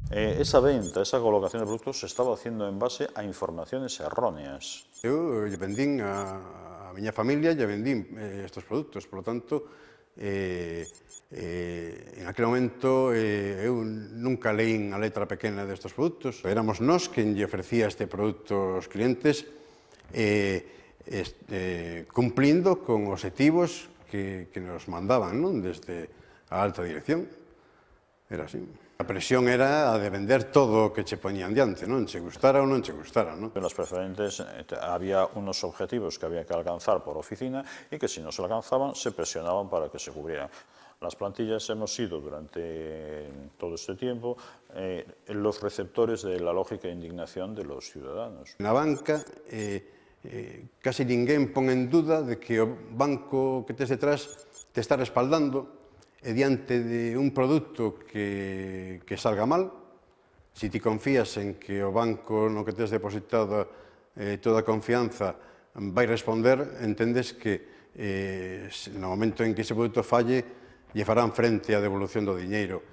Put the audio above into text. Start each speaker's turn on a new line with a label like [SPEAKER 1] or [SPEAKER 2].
[SPEAKER 1] Esa venta, esa colocación de productos se estaba haciendo en base a informaciones erróneas.
[SPEAKER 2] Eu lle vendín a miña familia, lle vendín estes produtos, por lo tanto, en aquel momento eu nunca leín a letra pequena destes produtos. Éramos nós quen lle ofrecía este produto aos clientes, cumplindo con obxectivos que nos mandaban, non, desde a alta dirección. Era así. A presión era a de vender todo o que che poñían diante, non? Che gustara ou non che gustara, non?
[SPEAKER 1] En las preferentes había unos objetivos que había que alcanzar por oficina y que si no se alcanzaban se presionaban para que se cubrieran. Las plantillas hemos sido durante todo este tiempo los receptores de la lógica e indignación de los ciudadanos.
[SPEAKER 2] Na banca casi ninguén pon en duda de que o banco que tes detrás te está respaldando e diante de un produto que salga mal, se ti confías en que o banco no que tes depositado toda a confianza vai responder, entendes que no momento en que ese produto falle lle farán frente á devolución do diñeiro.